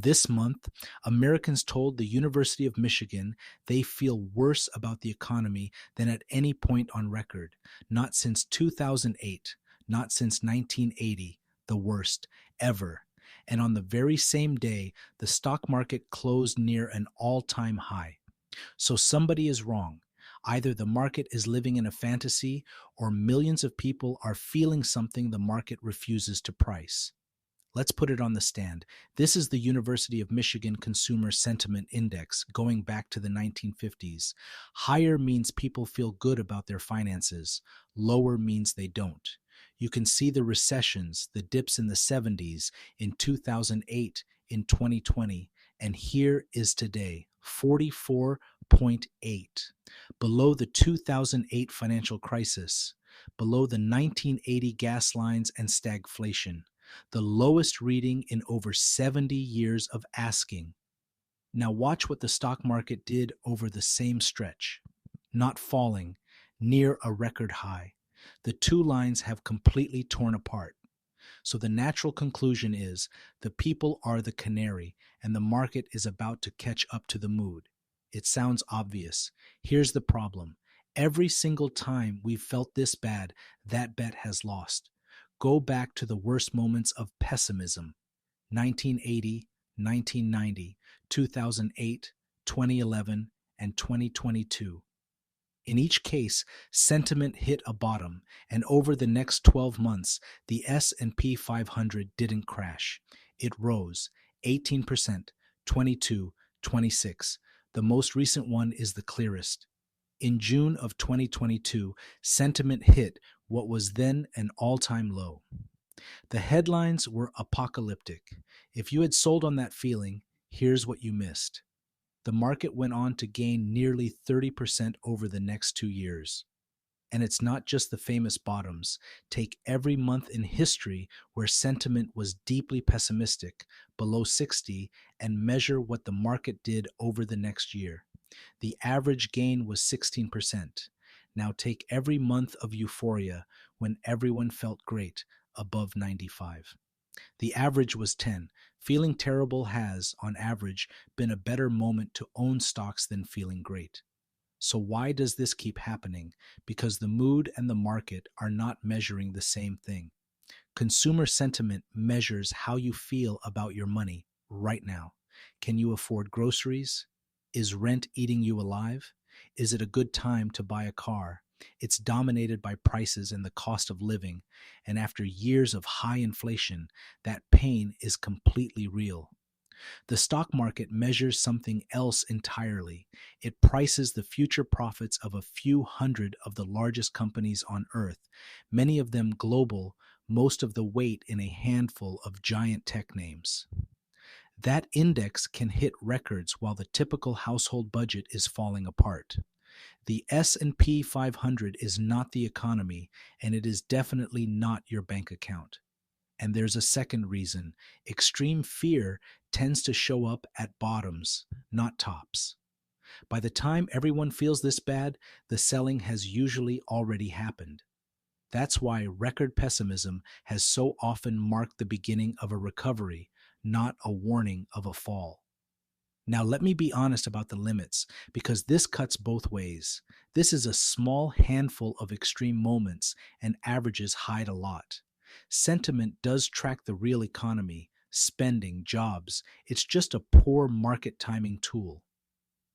This month, Americans told the University of Michigan they feel worse about the economy than at any point on record, not since 2008, not since 1980, the worst ever. And on the very same day, the stock market closed near an all-time high. So somebody is wrong. Either the market is living in a fantasy, or millions of people are feeling something the market refuses to price. Let's put it on the stand. This is the University of Michigan Consumer Sentiment Index going back to the 1950s. Higher means people feel good about their finances. Lower means they don't. You can see the recessions, the dips in the 70s, in 2008, in 2020, and here is today, 44.8, below the 2008 financial crisis, below the 1980 gas lines and stagflation, the lowest reading in over 70 years of asking. Now watch what the stock market did over the same stretch. Not falling, near a record high. The two lines have completely torn apart. So the natural conclusion is the people are the canary and the market is about to catch up to the mood. It sounds obvious. Here's the problem. Every single time we've felt this bad, that bet has lost. Go back to the worst moments of pessimism: 1980, 1990, 2008, 2011, and 2022. In each case, sentiment hit a bottom, and over the next 12 months, the S&P 500 didn't crash. It rose 18%, 22, 26. The most recent one is the clearest. In June of 2022, sentiment hit what was then an all-time low. The headlines were apocalyptic. If you had sold on that feeling, here's what you missed. The market went on to gain nearly 30% over the next 2 years. And it's not just the famous bottoms. Take every month in history where sentiment was deeply pessimistic, below 60, and measure what the market did over the next year. The average gain was 16%. Now take every month of euphoria when everyone felt great, above 95. The average was 10. Feeling terrible has, on average, been a better moment to own stocks than feeling great. So why does this keep happening? Because the mood and the market are not measuring the same thing. Consumer sentiment measures how you feel about your money right now. Can you afford groceries? Is rent eating you alive? Is it a good time to buy a car? It's dominated by prices and the cost of living, and after years of high inflation, that pain is completely real. The stock market measures something else entirely. It prices the future profits of a few hundred of the largest companies on earth, many of them global, most of the weight in a handful of giant tech names. That index can hit records while the typical household budget is falling apart. The S&P 500 is not the economy, and it is definitely not your bank account. And there's a second reason. Extreme fear tends to show up at bottoms, not tops. By the time everyone feels this bad, the selling has usually already happened. That's why record pessimism has so often marked the beginning of a recovery, not a warning of a fall. Now, let me be honest about the limits, because this cuts both ways. This is a small handful of extreme moments, and averages hide a lot. Sentiment does track the real economy, spending, jobs. It's just a poor market timing tool.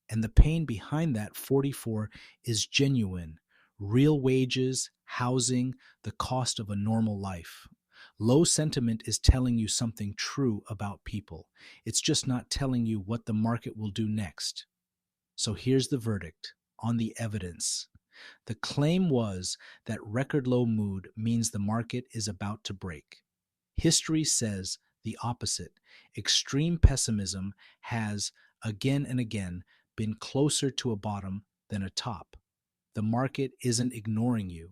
And the pain behind that 44 is genuine. Real wages, housing, the cost of a normal life. Low sentiment is telling you something true about people. It's just not telling you what the market will do next. So here's the verdict on the evidence. The claim was that record low mood means the market is about to break. History says the opposite. Extreme pessimism has, again and again, been closer to a bottom than a top. The market isn't ignoring you.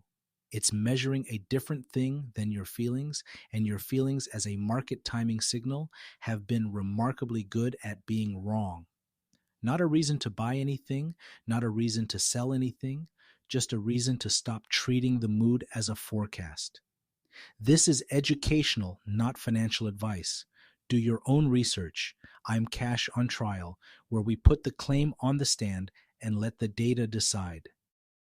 It's measuring a different thing than your feelings, and your feelings as a market timing signal have been remarkably good at being wrong. Not a reason to buy anything, not a reason to sell anything, just a reason to stop treating the mood as a forecast. This is educational, not financial advice. Do your own research. I'm Cash on Trial, where we put the claim on the stand and let the data decide.